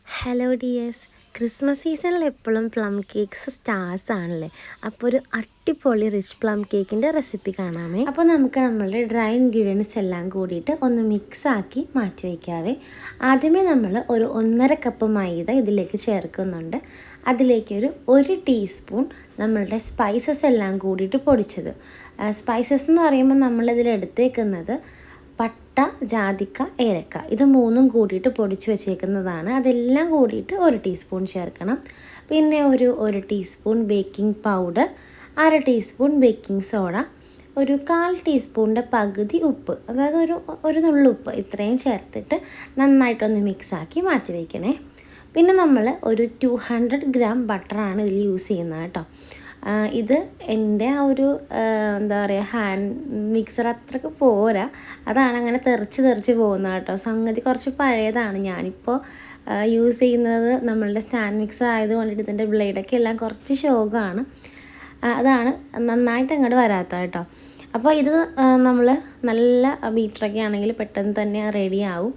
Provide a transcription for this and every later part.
Hello dears, Christmas സീസണിൽ എപ്പോഴും plum cakes stars ആണല്ലേ. അപ്പോൾ ഒരു അടിപൊളി റിച്ച് പ്ലം കേക്കിൻ്റെ റെസിപ്പി കാണാമേ. അപ്പോൾ നമുക്ക് നമ്മളുടെ ഡ്രൈ ഇൻഗ്രീഡിയൻസ് എല്ലാം കൂടിയിട്ട് ഒന്ന് മിക്സാക്കി മാറ്റി വയ്ക്കാവേ. ആദ്യമേ നമ്മൾ ഒരു 1.5 കപ്പ് മൈദ ഇതിലേക്ക് ചേർക്കുന്നുണ്ട്. അതിലേക്കൊരു 1 ടീസ്പൂൺ നമ്മളുടെ സ്പൈസസ് എല്ലാം കൂടിയിട്ട് പൊടിച്ചത്. സ്പൈസസ് എന്ന് പറയുമ്പോൾ നമ്മളിതിൽ എടുത്തേക്കുന്നത് പട്ട, ജാതിക്ക, ഏലക്ക, ഇത് മൂന്നും കൂടിയിട്ട് പൊടിച്ച് വെച്ചേക്കുന്നതാണ്. അതെല്ലാം കൂടിയിട്ട് 1 ടീസ്പൂൺ ചേർക്കണം. പിന്നെ ഒരു teaspoon baking powder, 1/2 teaspoon baking soda, ഒരു 1/4 ടീസ്പൂണിൻ്റെ പകുതി ഉപ്പ്, അതായത് ഒരു നുള്ളുപ്പ്, ഇത്രയും ചേർത്തിട്ട് നന്നായിട്ടൊന്ന് മിക്സാക്കി മാറ്റി വയ്ക്കണേ. പിന്നെ നമ്മൾ ഒരു 200 ഗ്രാം ബട്ടറാണ് ഇതിൽ യൂസ് ചെയ്യുന്നത് കേട്ടോ. ഇത് എൻ്റെ ആ ഒരു എന്താ പറയുക, ഹാൻഡ് മിക്സർ അത്രയ്ക്ക് പോരാ, അതാണ് അങ്ങനെ തെറിച്ച് പോകുന്നത് കേട്ടോ. സംഗതി കുറച്ച് പഴയതാണ്. ഞാനിപ്പോൾ യൂസ് ചെയ്യുന്നത് നമ്മളുടെ സ്റ്റാൻഡ് മിക്സർ ആയതുകൊണ്ടിട്ട് ഇതിൻ്റെ ബ്ലേഡൊക്കെ എല്ലാം കുറച്ച് ശോകമാണ്, അതാണ് നന്നായിട്ട് അങ്ങോട്ട് വരാത്ത കേട്ടോ. അപ്പോൾ ഇത് നമ്മൾ നല്ല ബീറ്ററൊക്കെ ആണെങ്കിൽ പെട്ടെന്ന് തന്നെ റെഡിയാവും.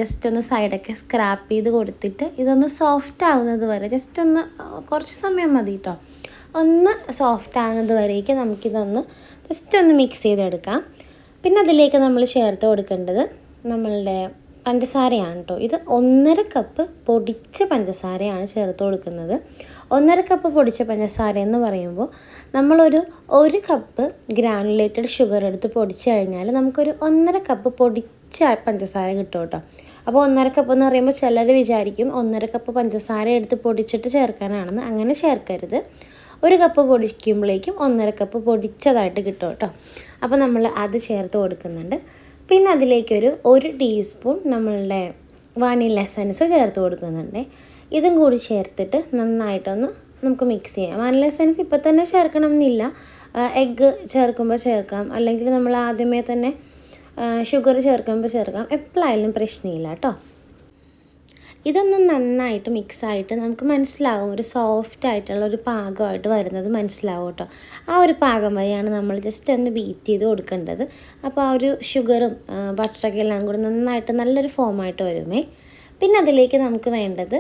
ജസ്റ്റ് ഒന്ന് സൈഡൊക്കെ സ്ക്രാപ്പ് ചെയ്ത് കൊടുത്തിട്ട് ഇതൊന്ന് സോഫ്റ്റ് ആവുന്നത് വരെ ജസ്റ്റ് ഒന്ന് കുറച്ച് സമയം മതി കേട്ടോ. ഒന്ന് സോഫ്റ്റ് ആകുന്നത് വരേക്ക് നമുക്കിതൊന്ന് ജസ്റ്റ് ഒന്ന് മിക്സ് ചെയ്തെടുക്കാം. പിന്നെ അതിലേക്ക് നമ്മൾ ചേർത്ത് കൊടുക്കേണ്ടത് നമ്മളുടെ പഞ്ചസാരയാണ് കേട്ടോ. ഇത് 1.5 കപ്പ് പൊടിച്ച പഞ്ചസാരയാണ് ചേർത്ത് കൊടുക്കുന്നത്. 1.5 കപ്പ് പൊടിച്ച പഞ്ചസാര എന്ന് പറയുമ്പോൾ ഒരു കപ്പ് ഗ്രാനുലേറ്റഡ് ഷുഗർ എടുത്ത് പൊടിച്ച് കഴിഞ്ഞാൽ നമുക്കൊരു 1.5 കപ്പ് പൊടിച്ച പഞ്ചസാര കിട്ടും കേട്ടോ. അപ്പോൾ 1.5 കപ്പ് എന്ന് പറയുമ്പോൾ ചിലർ വിചാരിക്കും 1.5 കപ്പ് പഞ്ചസാര എടുത്ത് പൊടിച്ചിട്ട് ചേർക്കാനാണെന്ന്. അങ്ങനെ ചേർക്കരുത്. 1 കപ്പ് പൊടിക്കുമ്പോഴേക്കും 1.5 കപ്പ് പൊടിച്ചതായിട്ട് കിട്ടും കേട്ടോ. അപ്പോൾ നമ്മൾ അത് ചേർത്ത് കൊടുക്കുന്നുണ്ട്. പിന്നെ അതിലേക്കൊരു 1 ടീസ്പൂൺ നമ്മളുടെ വാനില എസൻസ് ചേർത്ത് കൊടുക്കുന്നുണ്ട്. ഇതും കൂടി ചേർത്തിട്ട് നന്നായിട്ടൊന്ന് നമുക്ക് മിക്സ് ചെയ്യാം. വാനില എസൻസ് ഇപ്പോൾ തന്നെ ചേർക്കണം എന്നില്ല, എഗ്ഗ് ചേർക്കുമ്പോൾ ചേർക്കാം, അല്ലെങ്കിൽ നമ്മൾ ആദ്യമേ തന്നെ ഷുഗർ ചേർക്കുമ്പോൾ ചേർക്കാം. എപ്പോഴായാലും പ്രശ്നമില്ല കേട്ടോ. ഇതൊന്ന് നന്നായിട്ട് മിക്സായിട്ട് നമുക്ക് മനസ്സിലാകും, ഒരു സോഫ്റ്റ് ആയിട്ടുള്ള ഒരു പാകമായിട്ട് വരുന്നത് മനസ്സിലാവും കേട്ടോ. ആ ഒരു പാകം വരെയാണ് നമ്മൾ ജസ്റ്റ് ഒന്ന് ബീറ്റ് ചെയ്ത് കൊടുക്കേണ്ടത്. അപ്പോൾ ആ ഒരു ഷുഗറും ബട്ടറൊക്കെ എല്ലാം കൂടി നന്നായിട്ട് നല്ലൊരു ഫോമായിട്ട് വരുമേ. പിന്നെ അതിലേക്ക് നമുക്ക് വേണ്ടത്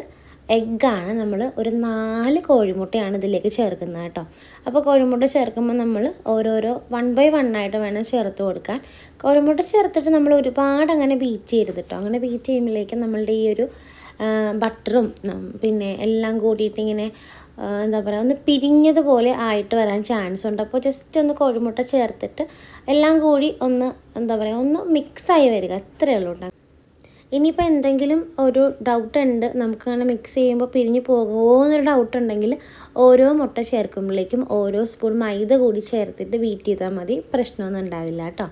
എഗ്ഗാണ്. നമ്മൾ ഒരു 4 കോഴിമുട്ടയാണ് ഇതിലേക്ക് ചേർക്കുന്നത് കേട്ടോ. അപ്പോൾ കോഴിമുട്ട ചേർക്കുമ്പോൾ നമ്മൾ ഓരോരോ 1 by 1 ആയിട്ട് വേണം ചേർത്ത് കൊടുക്കാൻ. കോഴിമുട്ട ചേർത്തിട്ട് നമ്മൾ ഒരുപാട് അങ്ങനെ ബീറ്റ് ചെയ്യരുത് കേട്ടോ. അങ്ങനെ ബീറ്റ് ചെയ്യുമ്പോഴേക്കും നമ്മളുടെ ഈ ഒരു ബട്ടറും പിന്നെ എല്ലാം കൂടിയിട്ട് ഇങ്ങനെ എന്താ പറയുക, ഒന്ന് പിരിഞ്ഞതുപോലെ ആയിട്ട് വരാൻ ചാൻസ് ഉണ്ട്. അപ്പോൾ ജസ്റ്റ് ഒന്ന് കോഴിമുട്ട ചേർത്തിട്ട് എല്ലാം കൂടി ഒന്ന് എന്താ പറയുക, ഒന്ന് മിക്സായി വരിക, അത്രയേ ഉള്ളൂ കേട്ടോ. ഇനിയിപ്പോൾ എന്തെങ്കിലും ഒരു ഡൗട്ട് ഉണ്ട്, നമുക്കങ്ങനെ മിക്സ് ചെയ്യുമ്പോൾ പിരിഞ്ഞ് പോകുമോ എന്നൊരു ഡൗട്ട് ഉണ്ടെങ്കിൽ ഓരോ മുട്ട ചേർക്കുമ്പോഴേക്കും ഓരോ സ്പൂൺ മൈദ കൂടി ചേർത്തിട്ട് ബീറ്റ് ചെയ്താൽ മതി, പ്രശ്നമൊന്നും ഉണ്ടാവില്ല കേട്ടോ.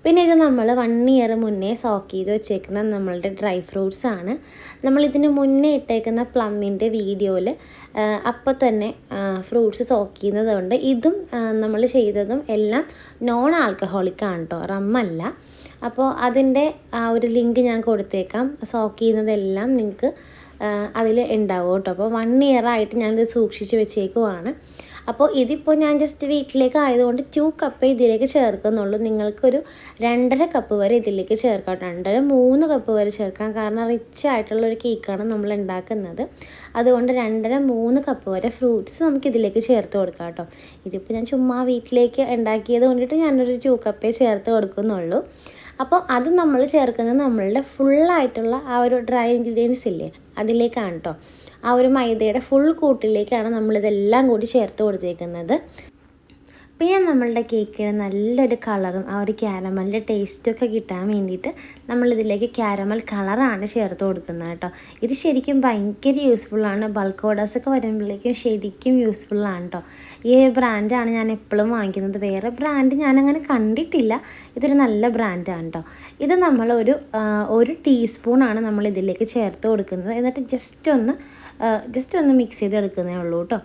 പിന്നെ ഇത് നമ്മൾ 1 ഇയർ മുന്നേ സോക്ക് ചെയ്ത് വെച്ചേക്കുന്ന നമ്മളുടെ ഡ്രൈ ഫ്രൂട്ട്സ് ആണ്. നമ്മളിതിന് മുന്നേ ഇട്ടേക്കുന്ന പ്ലമ്മിൻ്റെ വീഡിയോയിൽ അപ്പോൾ തന്നെ ഫ്രൂട്ട്സ് സോക്ക് ചെയ്യുന്നത് കൊണ്ട് ഇതും നമ്മൾ ചെയ്തതും എല്ലാം നോൺ ആൽക്കഹോളിക്കാണ് കേട്ടോ, റമ്മല്ല. അപ്പോൾ അതിൻ്റെ ആ ഒരു ലിങ്ക് ഞാൻ കൊടുത്തേക്കാം. സോക്ക് ചെയ്യുന്നതെല്ലാം നിങ്ങൾക്ക് അതിൽ ഉണ്ടാവും കേട്ടോ. അപ്പോൾ 1 ഇയർ ആയിട്ട് ഞാനിത് സൂക്ഷിച്ച് വെച്ചേക്കുവാണ്. അപ്പോൾ ഇതിപ്പോൾ ഞാൻ ജസ്റ്റ് വീട്ടിലേക്ക് ആയതുകൊണ്ട് 2 കപ്പ് ഇതിലേക്ക് ചേർക്കുന്നുള്ളൂ. നിങ്ങൾക്കൊരു 2.5 കപ്പ് വരെ ഇതിലേക്ക് ചേർക്കാം, 2.5-3 കപ്പ് വരെ ചേർക്കാം. കാരണം റിച്ച് ആയിട്ടുള്ളൊരു കേക്കാണ് നമ്മൾ ഉണ്ടാക്കുന്നത്. അതുകൊണ്ട് 2.5-3 കപ്പ് വരെ ഫ്രൂട്ട്സ് നമുക്ക് ഇതിലേക്ക് ചേർത്ത് കൊടുക്കാം കേട്ടോ. ഇതിപ്പോൾ ഞാൻ ചുമ്മാ വീട്ടിലേക്ക് ഉണ്ടാക്കിയത് കൊണ്ടിട്ട് ഞാനൊരു 2 കപ്പേ ചേർത്ത് കൊടുക്കുന്നുള്ളൂ. അപ്പോൾ അത് നമ്മൾ ചേർക്കുന്നത് നമ്മളുടെ ഫുള്ളായിട്ടുള്ള ആ ഒരു ഡ്രൈ ഇൻഗ്രീഡിയൻസ് ഇല്ലേ, അതിലേക്കാണ് കേട്ടോ. ആ ഒരു മൈദയുടെ ഫുൾ കൂട്ടിലേക്കാണ് നമ്മളിതെല്ലാം കൂടി ചേർത്ത് കൊടുത്തേക്കുന്നത്. പിന്നെ നമ്മളുടെ കേക്കിന് നല്ലൊരു കളറും ആ ഒരു ക്യാരമലിൻ്റെ ടേസ്റ്റൊക്കെ കിട്ടാൻ വേണ്ടിയിട്ട് നമ്മളിതിലേക്ക് ക്യാരമൽ കളറാണ് ചേർത്ത് കൊടുക്കുന്നത് കേട്ടോ. ഇത് ശരിക്കും ഭയങ്കര യൂസ്ഫുള്ളാണ്. ബൾക്ക് ഓർഡേഴ്സൊക്കെ വരുമ്പോഴേക്കും ശരിക്കും യൂസ്ഫുള്ളാണ് കേട്ടോ. ഈ ബ്രാൻഡാണ് ഞാൻ എപ്പോഴും വാങ്ങിക്കുന്നത്. വേറെ ബ്രാൻഡ് ഞാനങ്ങനെ കണ്ടിട്ടില്ല. ഇതൊരു നല്ല ബ്രാൻഡാണ് കേട്ടോ. ഇത് നമ്മൾ ഒരു ടീസ്പൂണാണ് നമ്മൾ ഇതിലേക്ക് ചേർത്ത് കൊടുക്കുന്നത്. എന്നിട്ട് ജസ്റ്റ് ഒന്ന് മിക്സ് ചെയ്തെടുക്കുന്നേ ഉള്ളൂ കേട്ടോ.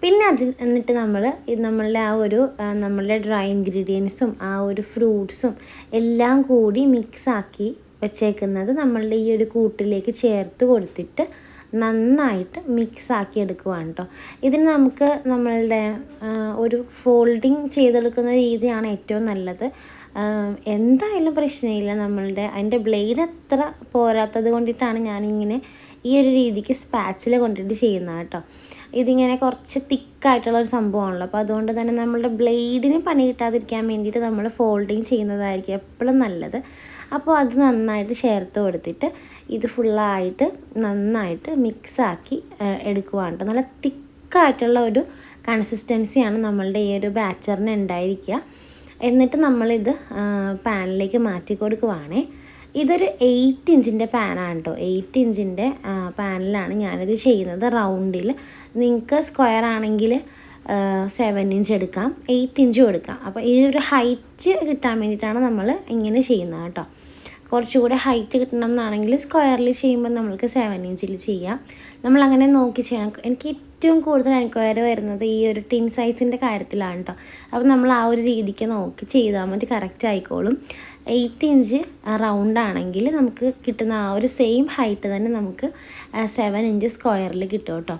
പിന്നെ എന്നിട്ട് നമ്മളുടെ നമ്മളുടെ ഡ്രൈ ഇൻഗ്രീഡിയൻസും ആ ഒരു ഫ്രൂട്ട്സും എല്ലാം കൂടി മിക്സാക്കി വെച്ചേക്കുന്നത് നമ്മളുടെ ഈ ഒരു കൂട്ടിലേക്ക് ചേർത്ത് കൊടുത്തിട്ട് നന്നായിട്ട് മിക്സ് ആക്കി എടുക്കുവാണ് കേട്ടോ. ഇതിന് നമുക്ക് നമ്മളുടെ ഒരു ഫോൾഡിങ് ചെയ്തെടുക്കുന്ന രീതിയാണ് ഏറ്റവും നല്ലത്. എന്തായാലും പ്രശ്നമില്ല, അതിൻ്റെ ബ്ലേഡ് അത്ര പോരാത്തത് കൊണ്ടിട്ടാണ് ഞാനിങ്ങനെ ഈ ഒരു രീതിക്ക് സ്പാച്ചിൽ കൊണ്ടിട്ട് ചെയ്യുന്നത് കേട്ടോ. ഇതിങ്ങനെ കുറച്ച് തിക്കായിട്ടുള്ളൊരു സംഭവമാണല്ലോ, അപ്പോൾ അതുകൊണ്ട് തന്നെ നമ്മളുടെ ബ്ലേഡിന് പണി കിട്ടാതിരിക്കാൻ വേണ്ടിയിട്ട് നമ്മൾ ഫോൾഡിങ് ചെയ്യുന്നതായിരിക്കും എപ്പോഴും നല്ലത്. അപ്പോൾ അത് നന്നായിട്ട് ചേർത്ത് കൊടുത്തിട്ട് ഇത് ഫുള്ളായിട്ട് നന്നായിട്ട് മിക്സാക്കി എടുക്കുവാണ് കേട്ടോ. നല്ല തിക്കായിട്ടുള്ള ഒരു കൺസിസ്റ്റൻസിയാണ് നമ്മളുടെ ഈ ഒരു ബാറ്ററിന് ഉണ്ടായിരിക്കുക. എന്നിട്ട് നമ്മളിത് പാനിലേക്ക് മാറ്റി കൊടുക്കുവാണേ. ഇതൊരു 8 ഇഞ്ചിൻ്റെ പാനാണ് കേട്ടോ. 8 ഇഞ്ചിൻ്റെ പാനിലാണ് ഞാനിത് ചെയ്യുന്നത് റൗണ്ടിൽ. നിങ്ങൾക്ക് സ്ക്വയർ ആണെങ്കിൽ 7 ഇഞ്ച് എടുക്കാം, 8 ഇഞ്ചും എടുക്കാം. അപ്പോൾ ഈ ഒരു ഹൈറ്റ് കിട്ടാൻ വേണ്ടിയിട്ടാണ് നമ്മൾ ഇങ്ങനെ ചെയ്യുന്നത് കേട്ടോ. കുറച്ചുകൂടെ ഹൈറ്റ് കിട്ടണം എന്നാണെങ്കിൽ സ്ക്വയറിൽ ചെയ്യുമ്പോൾ നമ്മൾക്ക് 7 ഇഞ്ചിൽ ചെയ്യാം. നമ്മളങ്ങനെ നോക്കി ചെയ്യണം. എനിക്ക് ഏറ്റവും കൂടുതൽ എൻക്വയറി വരുന്നത് ഈ ഒരു ടിൻ സൈസിൻ്റെ കാര്യത്തിലാണ് കേട്ടോ. അപ്പോൾ നമ്മൾ ആ ഒരു രീതിക്ക് നോക്കി ചെയ്താൽ മതി, കറക്റ്റ് ആയിക്കോളും. 8 ഇഞ്ച് റൗണ്ടാണെങ്കിൽ നമുക്ക് കിട്ടുന്ന ആ ഒരു സെയിം ഹൈറ്റ് തന്നെ നമുക്ക് 7 ഇഞ്ച് സ്ക്വയറിൽ കിട്ടും കേട്ടോ.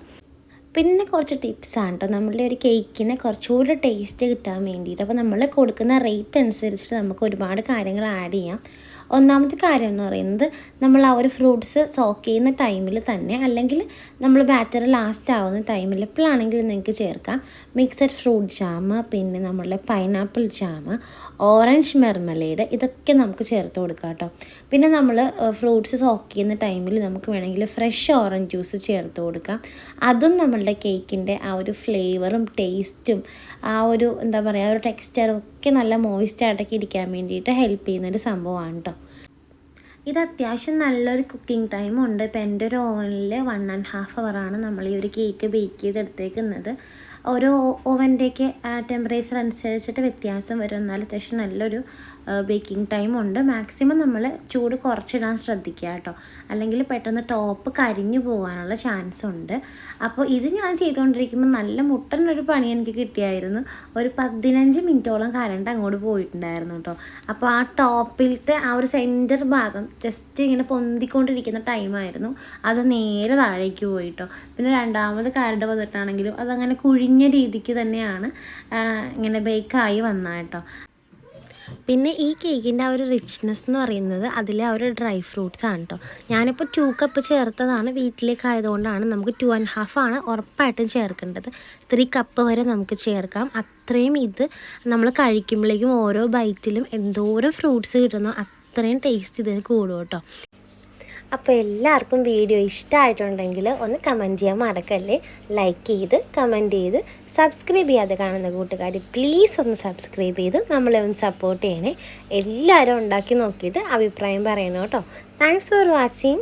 പിന്നെ കുറച്ച് ടിപ്സാണ് കേട്ടോ നമ്മളുടെ ഒരു കേക്കിന് കുറച്ചുകൂടെ ടേസ്റ്റ് കിട്ടാൻ വേണ്ടിയിട്ട്. അപ്പോൾ നമ്മൾ കൊടുക്കുന്ന റേറ്റ് അനുസരിച്ചിട്ട് നമുക്ക് ഒരുപാട് കാര്യങ്ങൾ ആഡ് ചെയ്യാം. ഒന്നാമത്തെ കാര്യം എന്ന് പറയുന്നത്, നമ്മൾ ആ ഒരു ഫ്രൂട്ട്സ് സോക്ക് ചെയ്യുന്ന ടൈമിൽ തന്നെ, അല്ലെങ്കിൽ നമ്മൾ ബാറ്റർ ലാസ്റ്റ് ആവുന്ന ടൈമിൽ എപ്പോഴാണെങ്കിലും നിങ്ങൾക്ക് ചേർക്കാം മിക്സഡ് ഫ്രൂട്ട് ജാം, പിന്നെ നമ്മളുടെ പൈനാപ്പിൾ ജാം, ഓറഞ്ച് മെർമലേഡ്, ഇതൊക്കെ നമുക്ക് ചേർത്ത് കൊടുക്കാം കേട്ടോ. പിന്നെ നമ്മൾ ഫ്രൂട്ട്സ് സോക്ക് ചെയ്യുന്ന ടൈമിൽ നമുക്ക് വേണമെങ്കിൽ ഫ്രഷ് ഓറഞ്ച് ജ്യൂസ് ചേർത്ത് കൊടുക്കാം. അതും നമ്മളുടെ കേക്കിൻ്റെ ആ ഒരു ഫ്ലേവറും ടേസ്റ്റും ആ ഒരു എന്താ പറയുക ഒരു ടെക്സ്ചറും ഒക്കെ നല്ല മോയിസ്റ്റായിട്ടൊക്കെ ഇരിക്കാൻ വേണ്ടിയിട്ട് ഹെൽപ്പ് ചെയ്യുന്നൊരു സംഭവമാണ് കേട്ടോ. ഇത് അത്യാവശ്യം നല്ലൊരു കുക്കിംഗ് ടൈമുണ്ട്. ഇപ്പോൾ എൻ്റെ ഒരു ഓവനിൽ 1.5 ഹവറാണ് നമ്മൾ ഈ ഒരു കേക്ക് ബേക്ക് ചെയ്തെടുത്തേക്കുന്നത്. ഓരോ ഓവൻ്റെയൊക്കെ ടെമ്പറേച്ചർ അനുസരിച്ചിട്ട് വ്യത്യാസം വരും, എന്നാൽ അത്യാവശ്യം നല്ലൊരു ബേക്കിംഗ് ടൈമുണ്ട്. മാക്സിമം നമ്മൾ ചൂട് കുറച്ചിടാൻ ശ്രദ്ധിക്കുക കേട്ടോ, അല്ലെങ്കിൽ പെട്ടെന്ന് ടോപ്പ് കരിഞ്ഞു പോകാനുള്ള ചാൻസ് ഉണ്ട്. അപ്പോൾ ഇത് ഞാൻ ചെയ്തുകൊണ്ടിരിക്കുമ്പോൾ നല്ല മുട്ടനൊരു പണി എനിക്ക് കിട്ടിയായിരുന്നു. ഒരു 15 മിനിറ്റോളം കറണ്ട് അങ്ങോട്ട് പോയിട്ടുണ്ടായിരുന്നു കേട്ടോ. അപ്പോൾ ആ ടോപ്പിലത്തെ ആ ഒരു സെൻറ്റർ ഭാഗം ജസ്റ്റ് ഇങ്ങനെ പൊന്തിക്കൊണ്ടിരിക്കുന്ന ടൈമായിരുന്നു, അത് നേരെ താഴേക്ക് പോയിട്ടോ. പിന്നെ രണ്ടാമത് കറണ്ട് വന്നിട്ടാണെങ്കിലും അതങ്ങനെ കുഴിഞ്ഞ രീതിക്ക് തന്നെയാണ് ഇങ്ങനെ ബേക്കായി വന്നത് കേട്ടോ. പിന്നെ ഈ കേക്കിൻ്റെ ആ ഒരു റിച്ച്നെസ് എന്ന് പറയുന്നത് അതിലെ ആ ഒരു ഡ്രൈ ഫ്രൂട്ട്സ് ആണ് കേട്ടോ. ഞാനിപ്പോൾ 2 കപ്പ് ചേർത്തതാണ്, വീട്ടിലേക്ക് ആയതുകൊണ്ടാണ്. നമുക്ക് 2.5 ആണ് ഉറപ്പായിട്ടും ചേർക്കേണ്ടത്. 3 കപ്പ് വരെ നമുക്ക് ചേർക്കാം. അത്രയും ഇത് നമ്മൾ കഴിക്കുമ്പോഴേക്കും ഓരോ ബൈറ്റിലും എന്തോരം ഫ്രൂട്ട്സ് കിട്ടുന്നോ അത്രയും ടേസ്റ്റ് ഇതിന് കൂടും കേട്ടോ. അപ്പോൾ എല്ലാവർക്കും വീഡിയോ ഇഷ്ടമായിട്ടുണ്ടെങ്കിൽ ഒന്ന് കമൻറ്റ് ചെയ്യാൻ മറക്കല്ലേ. ലൈക്ക് ചെയ്ത് കമൻറ്റ് ചെയ്ത് സബ്സ്ക്രൈബ് ചെയ്യാതെ കാണുന്ന കൂട്ടുകാർ പ്ലീസ് ഒന്ന് സബ്സ്ക്രൈബ് ചെയ്ത് നമ്മളെ ഒന്ന് സപ്പോർട്ട് ചെയ്യണേ. എല്ലാവരും ഉണ്ടാക്കി നോക്കിയിട്ട് അഭിപ്രായം പറയണം കേട്ടോ. Thanks for watching.